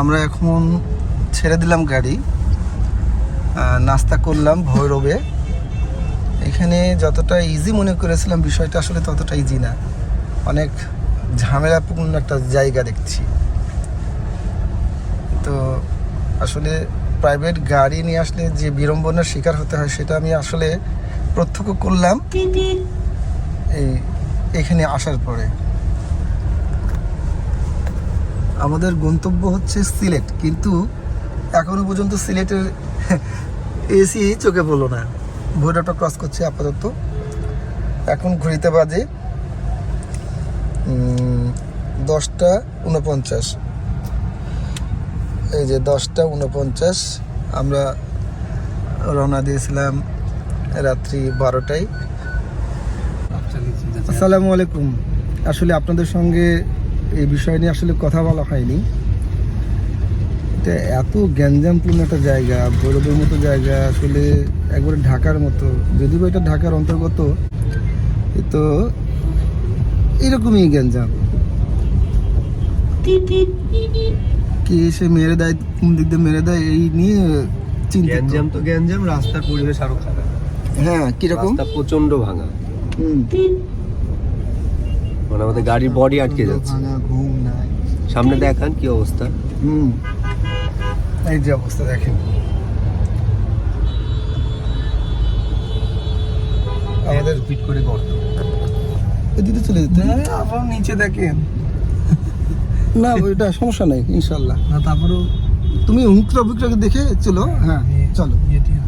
আমরা এখন ছেড়ে দিলাম গাড়ি, নাস্তা করলাম ভৈরবে। এখানে যতটা ইজি মনে করেছিলাম বিষয়টা আসলে ততটা ইজি না, অনেক ঝামেলাপূর্ণ একটা জায়গা দেখছি। তো আসলে প্রাইভেট গাড়ি নিয়ে আসলে যে বিড়ম্বনার শিকার হতে হয় সেটা আমি আসলে প্রত্যক্ষ করলাম এখানে আসার পরে। আমাদের গন্তব্য হচ্ছে সিলেট, কিন্তু এখনো পর্যন্ত সিলেটের এসি চোখে পড়লো না। ভৈরবটা ক্রস করছে আপাতত। এখন ঘড়িতে বাজে 10:49। এই যে 10:49, আমরা রওনা দিয়েছিলাম রাত্রি 12টায়। আসসালামু আলাইকুম। আসলে আপনাদের সঙ্গে এই বিষয় নিয়ে আসলে কথা বলা হয়নি। এটা এত গ্যাঞ্জামপূর্ণ একটা জায়গা, ভৈরবের মতো জায়গা, আসলে একবারে ঢাকার মতো, যদিও এটা ঢাকার অন্তর্গত, তো এরকমই গ্যাঞ্জাম। কি এসে মেরে দেয়, কোন দিক দিয়ে মেরে দেয়, এই নিয়ে চিন্তিত। গ্যাঞ্জাম তো গ্যাঞ্জাম, রাস্তার পরিবেশ আরো খারাপ। হ্যাঁ, কিরকম? রাস্তা প্রচন্ড ভাঙা, মানে আমাদের গাড়ির বডি আটকে যাচ্ছে। ঘুম নাই। সামনে দেখান কি অবস্থা। এই যে অবস্থা দেখেন, আমাদের ফিট করে গর্ত। এদিকে চলে যেতে। আবার নিচে দেখেন। না, ওইটা সমস্যা নাই ইনশাল্লাহ। তারপরেও তুমি হুঁকরা বুকরাকে দেখে চলো। হ্যাঁ, চলো।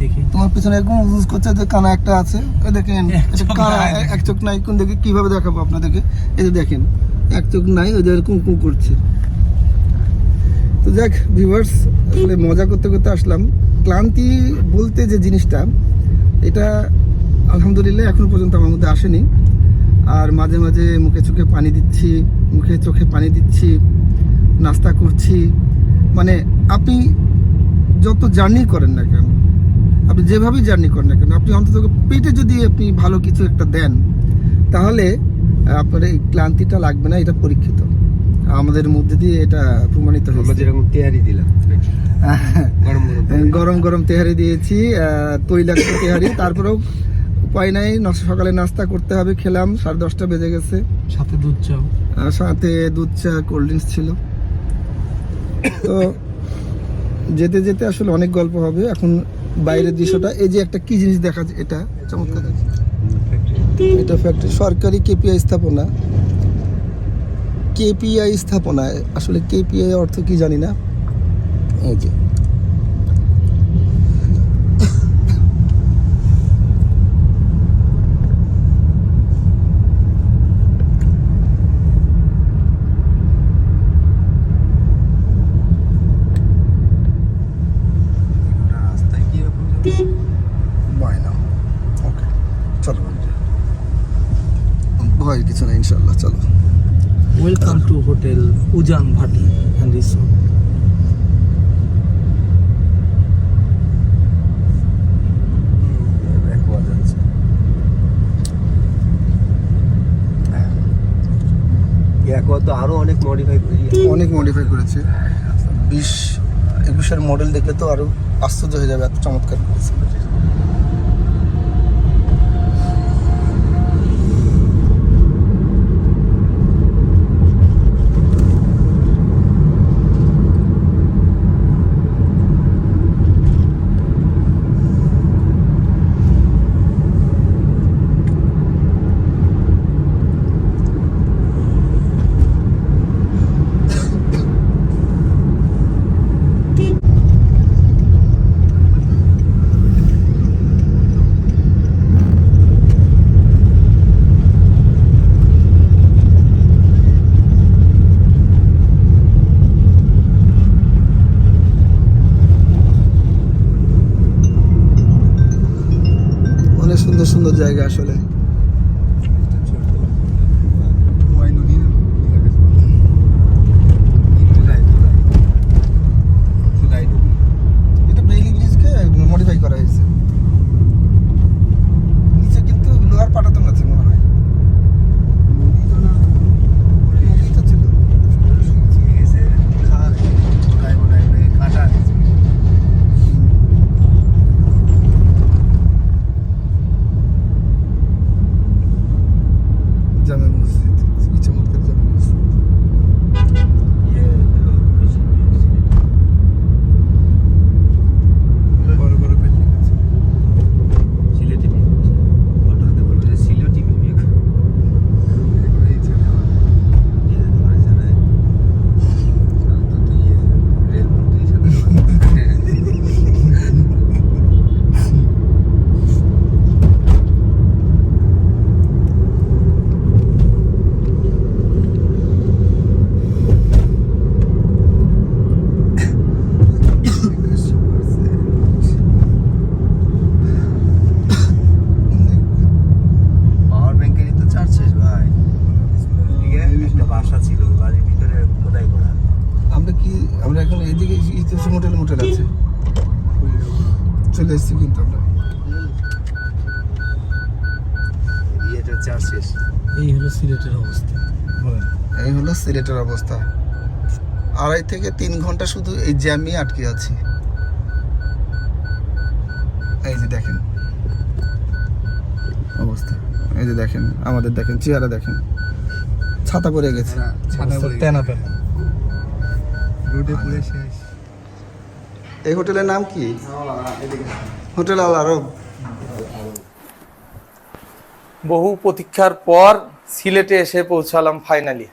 দেখি তোমার পিছনে এরকম ইউজ করছে যে কানা একটা আছে, ওই দেখেন কানা, এক চোখ নাই। কোন দিকে কিভাবে দেখাবো আপনাদেরকে? এই যে দেখেন, এক চোখ নাই, ওই যে এরকম কুঁ করছে। তো যাক ভিউয়ার্স, আসলে মজা করতে করতে আসলাম। ক্লান্তি বলতে যে জিনিসটা, এটা আলহামদুলিল্লাহ এখনো পর্যন্ত আমার মধ্যে আসেনি। আর মাঝে মাঝে মুখে চোখে পানি দিচ্ছি, মুখে চোখে পানি দিচ্ছি, নাস্তা করছি। মানে আপনি যত জার্নি করেন না কেন, আপনি যেভাবেই জার্নি করেন না কেন, আপনি অন্তত পেটে যদি আপনি ভালো কিছু একটা দেন, তাহলে আপনার এই ক্লান্তিটা লাগবে না। এটা পরীক্ষিত, আমাদের মধ্যে দিয়ে এটা প্রমাণিত হয়েছে। আমরা যেরকম তেহারি দিলাম, গরম গরম তেহারি দিয়েছি, তৈলাক্ত তেহারি। তারপরেও উপায় নাই, সকালে নাস্তা করতে হবে। খেলাম, 10:30 বেজে গেছে। সাথে দুধ চা, সাথে দুধ চা, কোল্ড ড্রিঙ্কস ছিল। তো যেতে যেতে আসলে অনেক গল্প হবে। এখন বাইরের দৃশ্যটা, এই যে একটা কি জিনিস দেখা যায়, এটা চমৎকার। এটা ফ্যাক্টরি, সরকারি কেপিআই স্থাপনা। কেপিআই স্থাপনা, আসলে কেপিআই অর্থ কি জানি না। এই যে ভয়ের কিছু না, ইনশাল্লাহ। চলো। ওয়েলকাম টু হোটেল উজান ভাটি অ্যান্ড রিসোর্ট। তো আরো অনেক মডিফাই করেছে। 20-21 মডেল দেখলে তো আরো আশ্চর্য হয়ে যাবে, এত চমৎকার করেছে। সুন্দর সুন্দর জায়গা আসলে। এটা বেইলি ব্রিজকে মডিফাই করা হয়েছে। নিচে কিন্তু লোহার পাটাতন আছে মনে হয়। নদীটা ছিল। কিছু মোটেল আছে। চলে এসেছি কিন্তু আমরা। এটা চার শেষ। এই হলো সিলেটের অবস্থা। এই হলো সিলেটের অবস্থা। 2.5 থেকে 3 ঘন্টা শুধু এই জ্যামই আটকে আছি। এই যে দেখেন অবস্থা, এই যে দেখেন আমাদের, দেখেন চেহারা, দেখেন ছাতা পরে গেছে। তেনা পেনা রোডে পুরো শেষ। এই হোটেলের নাম কি? হোটেল আল আরব। বহু প্রতীক্ষার পর সিলেটে এসে পৌঁছালাম ফাইনালি।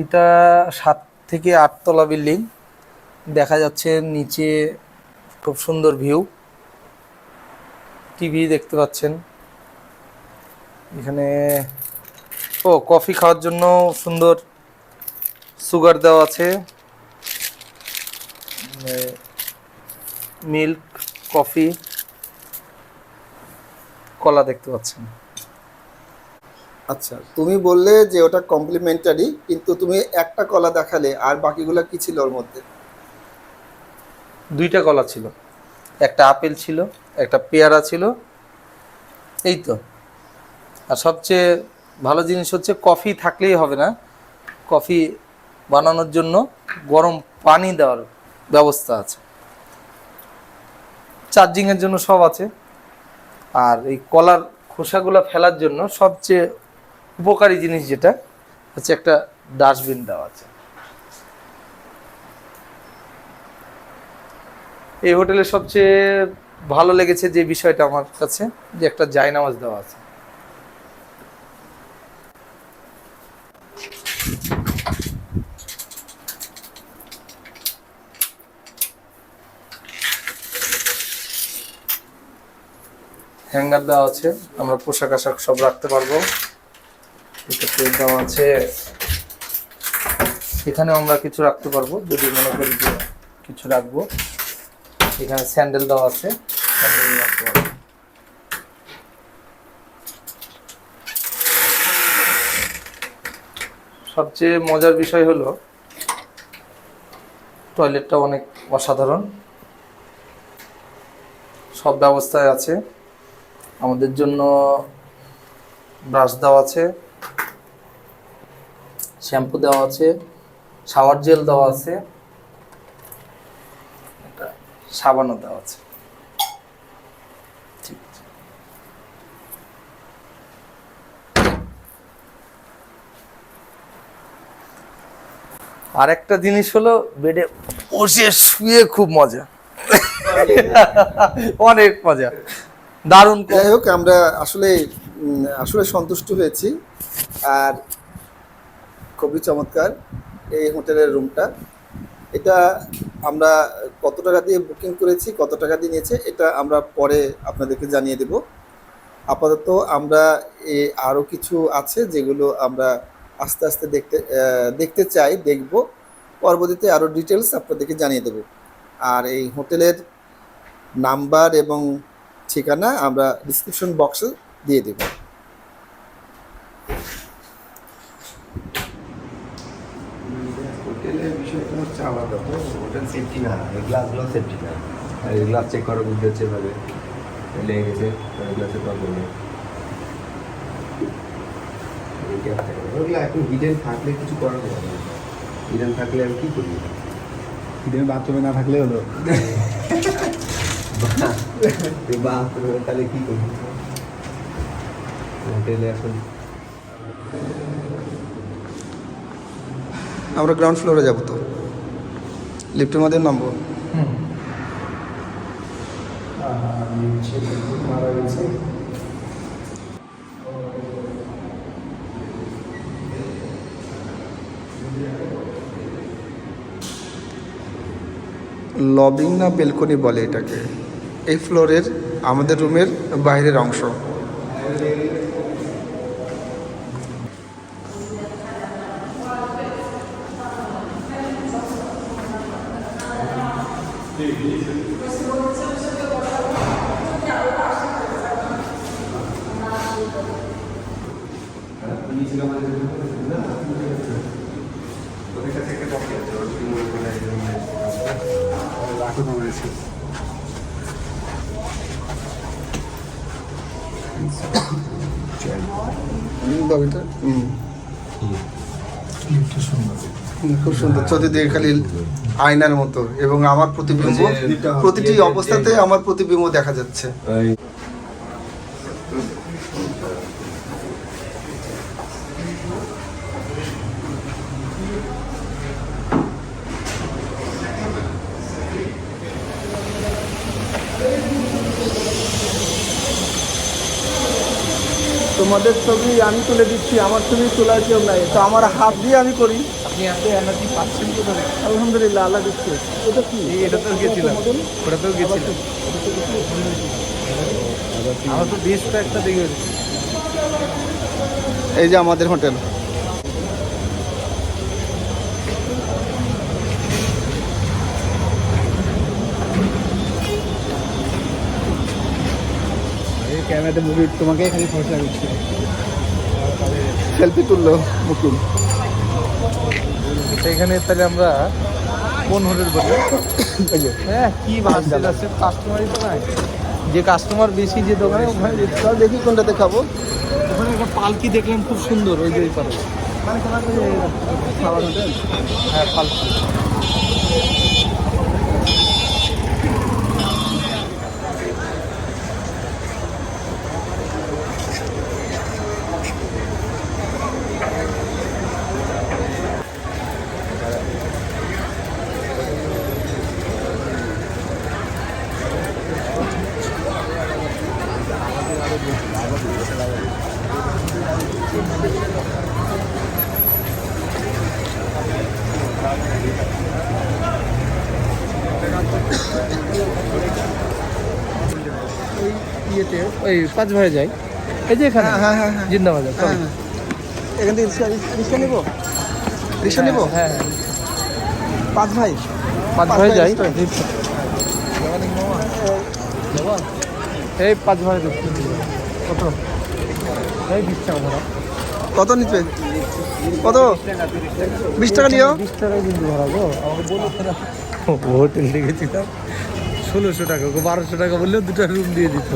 এটা 7 থেকে 8 তলা বিল্ডিং, দেখা যাচ্ছে নিচে খুব সুন্দর ভিউ, টিভি দেখতে পাচ্ছেন এখানে। ও কফি খাওয়ার জন্য সুন্দর সুগার দেওয়া আছে, মিল্ক কফি, কলা দেখতে পাচ্ছেন। আচ্ছা, তুমি বললে যে ওটা কমপ্লিমেন্টারি, কিন্তু তুমি একটা কলা দেখালে, আর বাকিগুলো কি ছিল ওর মধ্যে? 2টা কলা ছিল, একটা আপেল ছিল, একটা পেয়ারা ছিল, এই তো। আর সবচেয়ে ভালো জিনিস হচ্ছে কফি থাকলেই হবে না, কফি বানানোর জন্য গরম পানি দেওয়ার ব্যবস্থা আছে, চার্জিংয়ের জন্য সব আছে। আর এই কলার খোসাগুলো ফেলার জন্য সবচেয়ে উপকারী জিনিস যেটা হচ্ছে একটা ডাস্টবিন দেওয়া আছে। এই হোটেলে সবচেয়ে ভালো লেগেছে যে বিষয়টা আমার কাছে, যে একটা জায়নামাজ দেওয়া আছে। হ্যাঙ্গার দেওয়া আছে, আমরা পোশাক আশাক সব রাখতে পারবো। এটাতে দেওয়া আছে, এখানেও আমরা কিছু রাখতে পারবো যদি মনে করি যে কিছু রাখবো। এখানে স্যান্ডেল দেওয়া আছে, স্যান্ডেল রাখতে পারবো। সবচেয়ে মজার বিষয় হলো টয়লেটটা অনেক অসাধারণ, সব ব্যবস্থায় আছে। আমাদের জন্য ব্রাশ দেওয়া আছে, শ্যাম্পু দেওয়া আছে, শাওয়ার জেল দেওয়া আছে, একটা সাবানও দেওয়া আছে। ঠিক আছে। আর একটা জিনিস হলো বেডে বসে শুয়ে খুব মজা, অনেক মজা, দারুণ। যাই হোক, আমরা আসলে সন্তুষ্ট হয়েছি। আর খুবই চমৎকার এই হোটেলের রুমটা। এটা আমরা কত টাকা দিয়ে বুকিং করেছি, কত টাকা দিয়ে নিয়েছে, এটা আমরা পরে আপনাদেরকে জানিয়ে দেব। আপাতত আমরা আরও কিছু আছে যেগুলো আমরা আস্তে আস্তে দেখতে চাই, দেখব। পরবর্তীতে আরও ডিটেলস আপনাদেরকে জানিয়ে দেব। আর এই হোটেলের নাম্বার এবং ঠিকানা আমরা ডিসক্রিপশন বক্সে দিয়ে দেব। হোটেলের বিষয়টা হচ্ছে আলাদা, তো হোটেল সেফটি না, এই গ্লাসগুলো সেফটি না। আর এই গ্লাস চেক করার বুদ্ধি হচ্ছে এভাবে লেগে গেছে, গ্লাসের প্রবলেম নেই। ওগুলো এখন হিডেন থাকলে কিছু করার হবে না। হিডেন থাকলে আমি কী করি? হিডেন বাথরুমে না থাকলে হলো। বাথরুমে তাহলে কী করি? হোটেলে এখন আমরা গ্রাউন্ড ফ্লোরে যাব, তো লিফটের মধ্যে নামবো। লবিং না বেলকনি বলে এটাকে। এই ফ্লোরের আমাদের রুমের বাইরের অংশ। ওদের কাছে একটা কপি আছে, ওর কি মনে করে রাখো তো বলেছি। খুব সুন্দর, চতুর্দিকে খালি আয়নার মতো এবং আমার প্রতিবিম্ব, প্রতিটি অবস্থাতে আমার প্রতিবিম্ব দেখা যাচ্ছে। তোমাদের ছবি আমি তুলে দিচ্ছি, আমার ছবি তোলার কেউ নাই, তো আমার হাত দিয়ে আমি করি। আপনি এত এনার্জি পাচ্ছেন কোথায়? আলহামদুলিল্লাহ, আল্লাহ দিচ্ছে। এটা কি? এটাতেও গেছিলাম, ওটাতেও গেছিলাম। আমার তো বেশটা একটা দেখে এই যে আমাদের হোটেল। ক্যামেরাতে মুভি তোমাকে খালি ফসলা দিচ্ছে। সেলফি তুললো মুকুল। এখানে তাহলে আমরা কোন হোটেল বলবো? হ্যাঁ, কি ভাবছেন? আছে কাস্টমারই তো নাই, যে কাস্টমার বেশি যে দোকানে ওখানে চল দেখি কোনটাতে খাবো। ওখানে একটা পালকি দেখলাম খুব সুন্দর, ওই যে পারে খাবার হোটেল। হ্যাঁ পালকি। ইয়েতে ওই 5 ভাই যাই, এই যে এখানে হ্যাঁ হ্যাঁ হ্যাঁ জিন্দাবাদ। হ্যাঁ, এখান থেকে রিক্সা নিবো, রিক্সা নিবো। হ্যাঁ 5 ভাই, 5 পাঁচ ভাই ভাই যাই। restaurant। এই 5 ভাই কত? এই 20 টাকা ভাড়া। কত নিচ্ছে? কত? 20 টাকা নিও। 20 টাকায় কিন্তু ভাড়া গো। আমাকে বলো তারা হোটেল দেখেছিলাম 1600 টাকা, 1200 টাকা বললেও 2টা রুম দিয়ে দিত।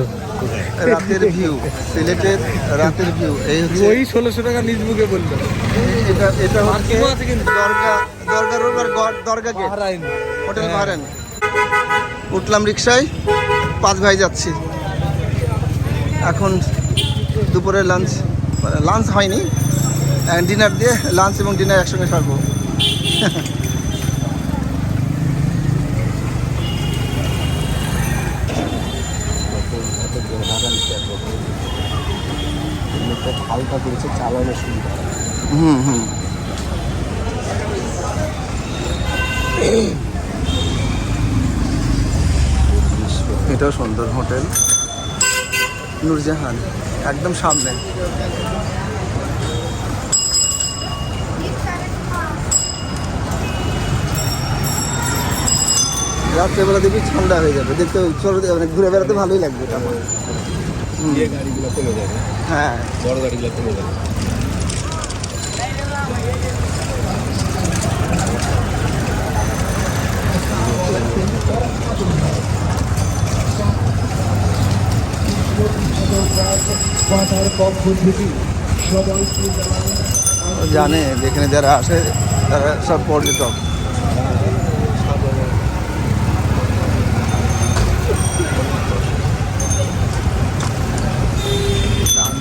রাতের ভিউ, সিলেটের রাতের ভিউ। এই হচ্ছে ওই 1600 টাকা নিজ মুখে বললো। এটা, এটা হচ্ছে পার্কিংও আছে কিন্তু। দরগা রোড আর দরগা গেট, বাহরাইন হোটেল বাহরাইন। উঠলাম রিক্সায়, 5 ভাই যাচ্ছি। এখন দুপুরে লাঞ্চ হয়নি, ডিনার দিয়ে লাঞ্চ এবং ডিনার একসঙ্গে সারবো। হালকা করেছে, চালানোর সুবিধা। হুম। এটাও সুন্দর হোটেল, নূরজাহান, একদম সামনে। রাত্রেবেলা দেখবি ঠান্ডা হয়ে যাবে, দেখতে মানে ঘুরে বেড়াতে ভালোই লাগবে তখন। গাড়িগুলো কমে যাবে, হ্যাঁ, বড় গাড়িগুলো কমে যাবে। জানে যেখানে যারা আসে তারা সব পর্যটক।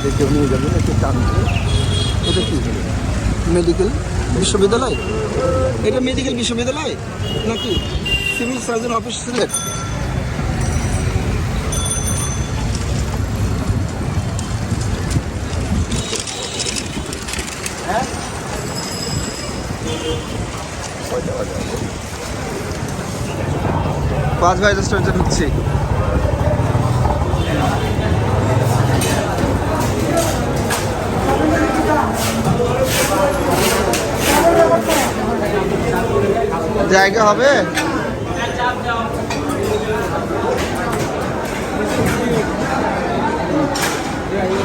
দেখে নিয়ে যাবেন একটু টানতে। এটা কি মেডিকেল বিশ্ববিদ্যালয়? এটা মেডিকেল বিশ্ববিদ্যালয় নাকি সিভিল সার্জন অফিস সিলেট? হ্যাঁ, 5 ভাই রেস্টুরেন্টে ঢুকছি। জায়গা হবে?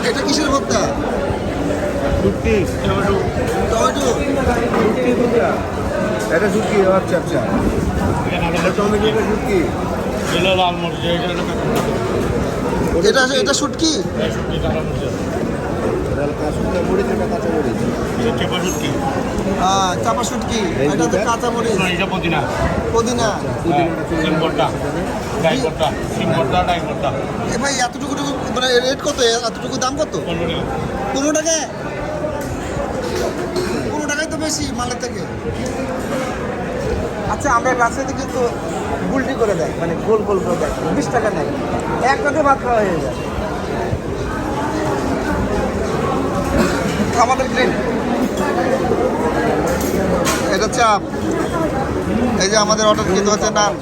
এটা কিসের ভর্তা? শুটকি টমেটো শুটকি দুটা এটা শুটকি আচ্ছা আচ্ছা এটা টমেটো এটা শুটকি এটা শুটকি কাঁচা মরিচ এটা কাঁচা মরিচ চাপা শুটকি এটা তো কাঁচা মরিচ পুদিনা এ ভাই এতটুকু মানে রেট কত এতটুকু দাম কত 15 টাকা 15 টাকায় তো বেশি মালের থেকে আচ্ছা আমরা রাস্তাতে কিন্তু গুলটি করে দেয় মানে গোল গোল করে দেয় 20 টাকা নেয় একটাতে ভাত খাওয়া হয়ে যায় আমাদের গ্রিল এটা চাপ এই যে আমাদের অর্ডার কিন্তু হচ্ছে নান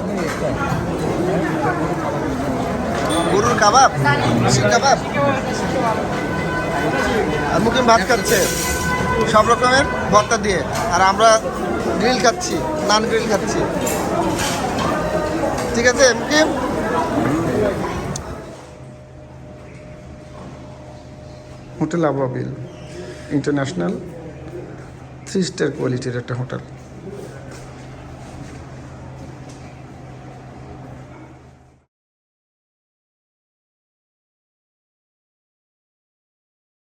গরুর কাবাব শিক কাবাব আর মুকিম ভাত খাচ্ছে সব রকমের ভর্তা দিয়ে আর আমরা গ্রিল খাচ্ছি নান গ্রিল খাচ্ছি ঠিক আছে মুকিম হোটেল আবাবিল ইন্টারন্যাশনাল 3 স্টার কোয়ালিটির একটা হোটেল